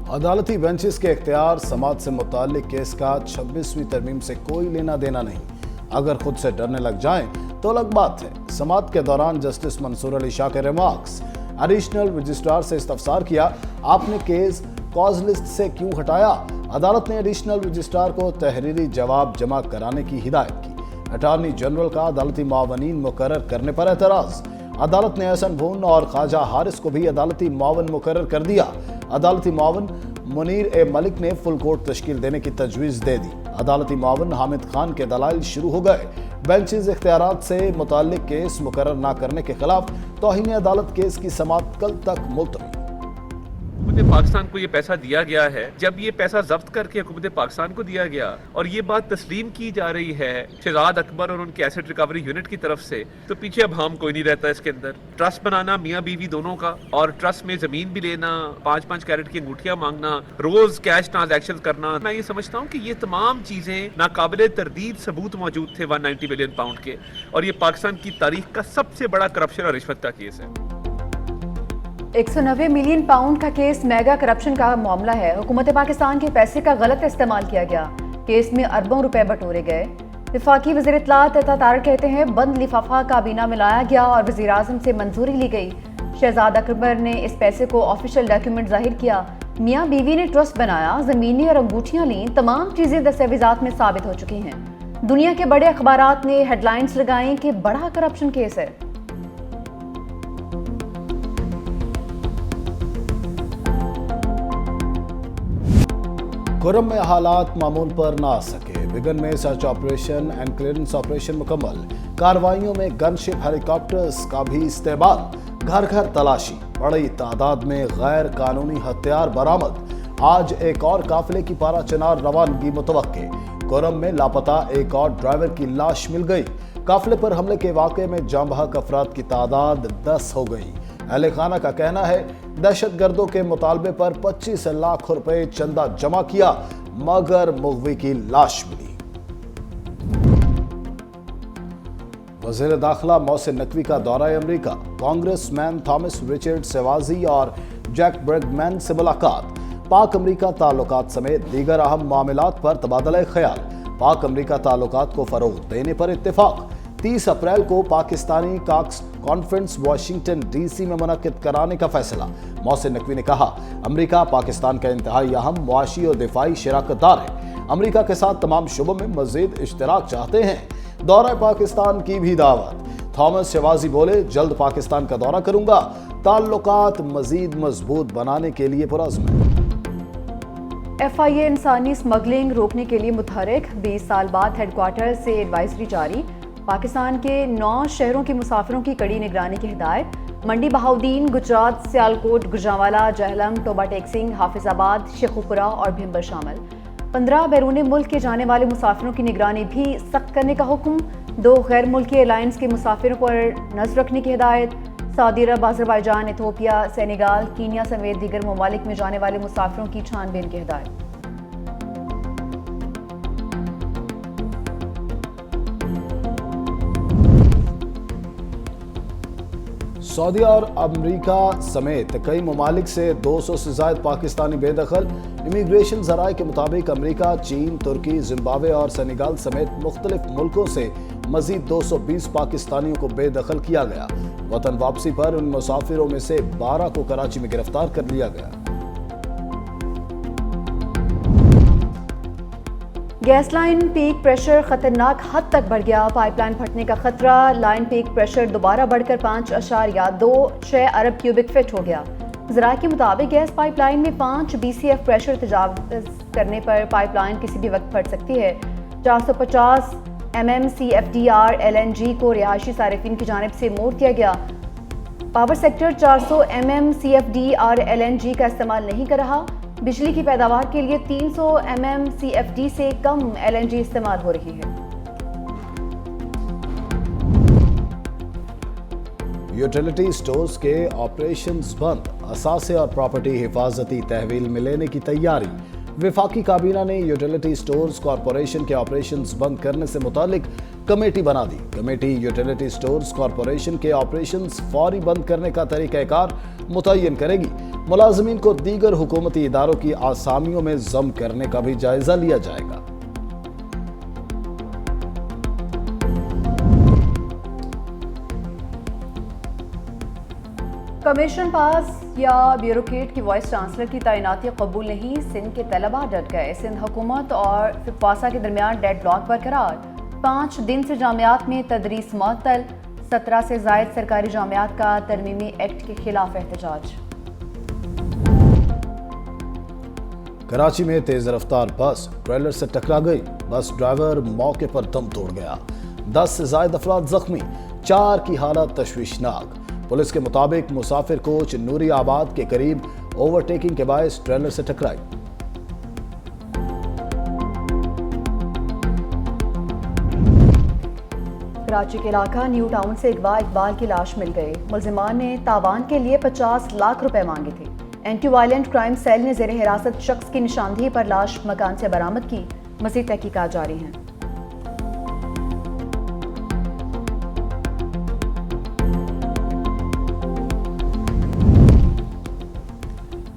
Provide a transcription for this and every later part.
अदालती बेंचेस के इख्तियार समात से मुताल्लिक केस का 26वीं तरमीम से कोई लेना देना नहीं। अगर खुद से डरने लग जाएं तो अलग बात है। समात के दौरान जस्टिस मंसूर अली शाह के रिमार्क्स। एडिशनल रजिस्ट्रार से इस्तफसार किया, आपने केस कॉज लिस्ट से क्यों हटाया? अदालत ने एडिशनल रजिस्ट्रार को तहरीरी जवाब जमा कराने की हिदायत की। अटॉर्नी जनरल का अदालती मुआवनीन मुकर्रर करने पर एतराज। अदालत ने एहसन भून और ख्वाजा हारिस को भी अदालती मुआवन मुकर्रर कर दिया। अदालती मुआवन मुनीर ए मलिक ने फुल कोर्ट तश्कील देने की तजवीज़ दे दी। अदालती मुआवन हामिद खान के दलाइल शुरू हो गए। बेंचेस इख्तियारात से मुताल्लिक केस मुकर्रर न करने के खिलाफ तौहीन अदालत केस की समाअत कल तक मुलतवी। हुकूमत पाकिस्तान को ये पैसा दिया गया है, जब ये पैसा जब्त करके हुकूमत पाकिस्तान को दिया गया और ये बात तस्लीम की जा रही है शहजाद अकबर और उनके एसेट रिकवरी यूनिट की तरफ से, तो पीछे अब हम कोई नहीं रहता इसके अंदर। ट्रस्ट बनाना मियाँ बीवी दोनों का, और ट्रस्ट में जमीन भी लेना, 5-5 कैरेट की अंगूठियां मांगना, रोज कैश ट्रांजैक्शन करना, मैं ये समझता हूँ कि ये तमाम चीजें नाकाबिले तरदीद सबूत मौजूद थे 190 बिलियन पाउंड के, और ये पाकिस्तान की तारीख का सबसे बड़ा करप्शन और रिश्वत का केस है। 190 मिलियन पाउंड का केस मेगा करप्शन का मामला है। हुकूमत पाकिस्तान के पैसे का गलत इस्तेमाल किया गया। केस में अरबों रुपए बटोरे गए। वफाकी वज़ीर इत्तलात अता तारिक कहते हैं बंद लिफाफा काबीना में लाया गया और वज़ीर आज़म से मंजूरी ली गई। शहजाद अकबर ने इस पैसे को ऑफिशियल डॉक्यूमेंट जाहिर किया। मियाँ बीवी ने ट्रस्ट बनाया, ज़मीनें और अंगूठियाँ लीं, तमाम चीज़ें दस्तावेजात में साबित हो चुकी हैं। दुनिया के बड़े अखबारात ने हेडलाइंस लगाई कि बड़ा करप्शन केस है। खुर्रम में हालात मामूल पर ना आ सके। विगन में search operation and clearance operation मुकम्मल। कार्रवाइयों में गनशिप हेलीकॉप्टर्स का भी इस्तेमाल। घर घर तलाशी। बड़ी तादाद में गैर कानूनी हथियार बरामद। आज एक और काफिले की पारा चनार रवानगी मुतवक्के। खुर्रम में लापता एक और ड्राइवर की लाश मिल गई। काफिले पर हमले के वाक़े में जाँ बहक अफराद की तादाद 10 हो गई। अहले खाना का कहना है दहशतगर्दों के मुतालबे पर 25 लाख रुपए चंदा जमा किया, मगर मुगवी की लाश मिली। वज़ीर दाखिला मोहसिन नकवी का दौरा अमरीका। कांग्रेसमैन थॉमस रिचर्ड सेवाजी और जैक ब्रेगमैन से मुलाकात। पाक अमरीका ताल्लुकात समेत दीगर अहम मामलात पर तबादला ख्याल। पाक अमरीका ताल्लुकात को फरोग देने पर इत्तेफाक। 30 अप्रैल को Pakistani cocks conference Washington DC में मुनक्किद कराने का फैसला। मोहसिन नकवी ने कहा अमरीका पाकिस्तान का इंतहाई अहम मुआशी और दिफाई शराकतदार है। अमरीका के साथ तमाम शुबों में मजीद इश्तराक चाहते हैं। दौरा पाकिस्तान की भी दावत। थॉमस शेवाजी बोले जल्द पाकिस्तान का दौरा करूंगा, ताल्लुकात मजीद मजबूत बनाने के लिए पुरज़्म। FIA इंसानी स्मगलिंग रोकने के लिए मुतहरिक। 20 साल बाद हेडक्वार्टर से एडवाइजरी जारी। पाकिस्तान के 9 शहरों के मुसाफिरों की कड़ी निगरानी की हिदायत। मंडी बहाउद्दीन, गुजरात, सियालकोट, गुजरांवाला, जहलम, टोबा टेक्सिंग, हाफिजाबाद, शेखुपुरा और भिम्बर शामिल। 15 बैरून मुल्क के जाने वाले मुसाफिरों की निगरानी भी सख्त करने का हुक्म। 2 गैर मुल्की एयरलाइंस के मुसाफिरों पर नज़र रखने की हिदायत। सऊदी अरब, अज़रबैजान, इथियोपिया, सेनेगाल, कीनिया समेत दीगर ममालिक में जाने वाले मुसाफिरों की छानबीन की हिदायत। सऊदी और अमरीका समेत कई ममालिक से 200 से ज़ायद पाकिस्तानी बेदखल। इमिग्रेशन ज़राए के मुताबिक अमरीका, चीन, तुर्की, जिम्बाब्वे और सेनेगाल समेत मुख्तलिफ मुल्कों से मजीद 220 पाकिस्तानियों को बेदखल किया गया। वतन वापसी पर उन मुसाफिरों में से 12 को कराची में गिरफ्तार कर लिया गया। गैस लाइन पीक प्रेशर खतरनाक हद तक बढ़ गया। पाइपलाइन फटने का खतरा। लाइन पीक प्रेशर दोबारा बढ़कर 5.26 अरब क्यूबिक फीट हो गया। ज़राए के मुताबिक गैस पाइपलाइन में 5 BCF प्रेशर तजावज़ करने पर पाइपलाइन किसी भी वक्त फट सकती है। 450 mm CFDR LNG को रिहायशी सारिफिन की जानिब से मोड़ दिया गया। Power sector 400 mm CFDR LNG का इस्तेमाल नहीं कर रहा। बिजली की पैदावार के लिए 300 mm CFD से कम LNG इस्तेमाल हो रही है। यूटिलिटी स्टोर्स के ऑपरेशंस बंद। असासे और प्रॉपर्टी हिफाजती तहवील में लेने की तैयारी। वफाकी काबीना ने यूटिलिटी स्टोर्स कॉरपोरेशन के ऑपरेशंस बंद करने से मुतालिक कमेटी बना दी। कमेटी यूटिलिटी स्टोर्स कॉरपोरेशन के ऑपरेशंस फौरी बंद करने का तरीक़ाकार متعین کرے گی۔ ملازمین کو دیگر حکومتی اداروں کی آسامیوں میں ضم کرنے کا بھی جائزہ لیا جائے گا۔ کمیشن پاس یا بیوروکریٹ کی وائس چانسلر کی تعیناتی قبول نہیں، سندھ کے طلباء ڈٹ گئے۔ سندھ حکومت اور فپواسا کے درمیان ڈیڈ لاک برقرار، 5 دن سے جامعات میں تدریس معطل، 17 سے زائد سرکاری جامعات کا ترمیمی ایکٹ کے خلاف احتجاج۔ کراچی میں تیز رفتار بس ٹریلر سے ٹکرا گئی، بس ڈرائیور موقع پر دم توڑ گیا، 10 سے زائد افراد زخمی، 4 کی حالت تشویشناک۔ پولیس کے مطابق مسافر کوچ نوری آباد کے قریب اوورٹیکنگ کے باعث ٹریلر سے ٹکرائی۔ کراچی کے علاقہ نیو ٹاؤن سے اقبال کی لاش مل گئی، ملزمان نے تاوان کے لیے 50 لاکھ روپے مانگے تھے۔ اینٹی وائلنٹ کرائم سیل نے زیر حراست شخص کی نشاندہی پر لاش مکان سے برآمد کی، مزید تحقیقات جاری ہیں۔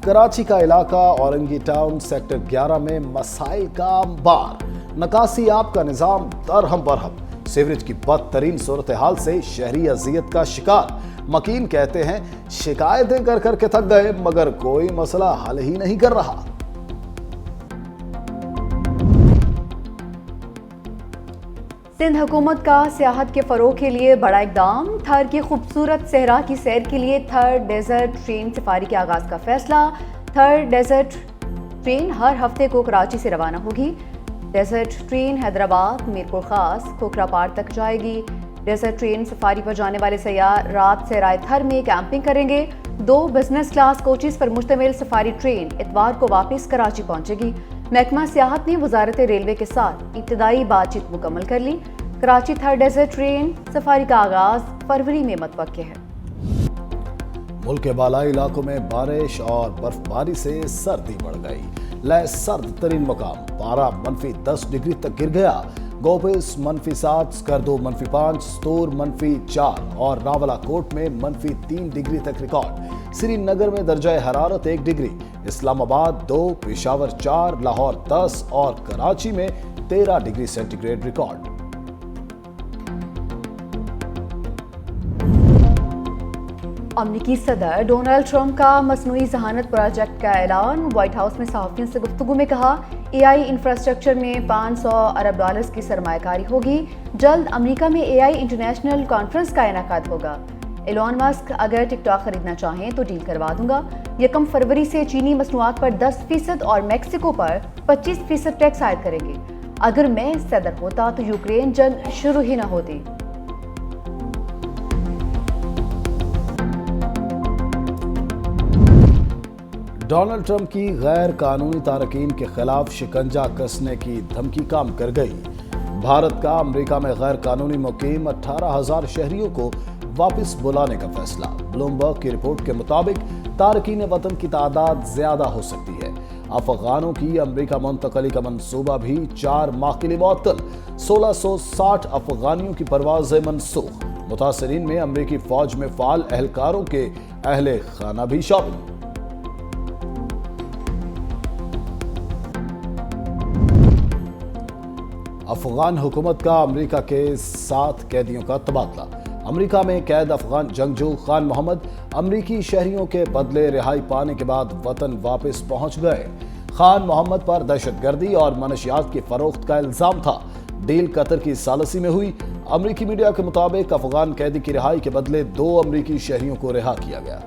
کراچی کا علاقہ اورنگی ٹاؤن سیکٹر 11 میں مسائل کا انبار، نکاسی آب کا نظام درہم برہم، سیوریج کی بدترین صورتحال سے شہری اذیت کا شکار۔ مکین کہتے ہیں شکایتیں کر کر کے تھک گئے مگر کوئی مسئلہ حل ہی نہیں کر رہا۔ سندھ حکومت کا سیاحت کے فروغ کے لیے بڑا اقدام، تھر کی خوبصورت صحرا کی سیر کے لیے تھر ڈیزرٹ ٹرین سفاری کے آغاز کا فیصلہ۔ تھر ڈیزرٹ ٹرین ہر ہفتے کو کراچی سے روانہ ہوگی۔ ڈیزرٹ ٹرین حیدرآباد، میرپور خاص، کھوکھرا پار تک جائے گی۔ ڈیزرٹ ٹرین سفاری پر جانے والے سیاح رات صحرائے تھر میں کیمپنگ کریں گے۔ 2 بزنس کلاس کوچز پر مشتمل سفاری ٹرین اتوار کو واپس کراچی پہنچے گی۔ محکمہ سیاحت نے وزارت ریلوے کے ساتھ ابتدائی بات چیت مکمل کر لی۔ کراچی تھر ڈیزرٹ ٹرین سفاری کا آغاز فروری میں متوقع ہے۔ ملک کے بالائی علاقوں میں بارش اور برف باری سے سردی بڑھ گئی، لے سرد ترین مقام پارہ -10 ڈگری تک گر گیا۔ گوبس -7، سکردو -5، ستور -4 اور راولہ کوٹ میں -3 ڈگری تک ریکارڈ۔ سری نگر میں درجہ حرارت 1 ڈگری، اسلام آباد 2، پشاور 4، لاہور 10 اور کراچی میں 13 ڈگری سینٹی گریڈ ریکارڈ۔ امریکی صدر ڈونلڈ ٹرمپ کا مصنوعی ذہانت پروجیکٹ کا اعلان، وائٹ ہاؤس میں صحافیوں سے گفتگو میں کہا AI انفراسٹرکچر میں $500 ارب کی سرمایہ کاری ہوگی۔ جلد امریکہ میں AI انٹرنیشنل کانفرنس کا انعقاد ہوگا۔ ایلون مسک اگر ٹک ٹاک خریدنا چاہیں تو ڈیل کروا دوں گا۔ 1 فروری سے چینی مصنوعات پر 10% اور میکسیکو پر 25% ٹیکس عائد کریں گے۔ اگر میں صدر ہوتا تو یوکرین جنگ شروع ہی نہ ہوتی۔ ڈونلڈ ٹرمپ کی غیر قانونی تارکین کے خلاف شکنجہ کسنے کی دھمکی کام کر گئی۔ بھارت کا امریکہ میں غیر قانونی مقیم 18,000 شہریوں کو واپس بلانے کا فیصلہ۔ بلومبرگ کی رپورٹ کے مطابق تارکین وطن کی تعداد زیادہ ہو سکتی ہے۔ افغانوں کی امریکہ منتقلی کا منصوبہ بھی 4 ماہ کے لیے معطل، 1660 افغانیوں کی پروازیں منسوخ۔ متاثرین میں امریکی فوج میں فعال اہلکاروں کے اہل خانہ بھی شامل۔ افغان حکومت کا امریکہ کے 7 قیدیوں کا تبادلہ۔ امریکہ میں قید افغان جنگجو خان محمد امریکی شہریوں کے بدلے رہائی پانے کے بعد وطن واپس پہنچ گئے۔ خان محمد پر دہشت گردی اور منشیات کی فروخت کا الزام تھا۔ ڈیل قطر کی ثالثی میں ہوئی۔ امریکی میڈیا کے مطابق افغان قیدی کی رہائی کے بدلے 2 امریکی شہریوں کو رہا کیا گیا۔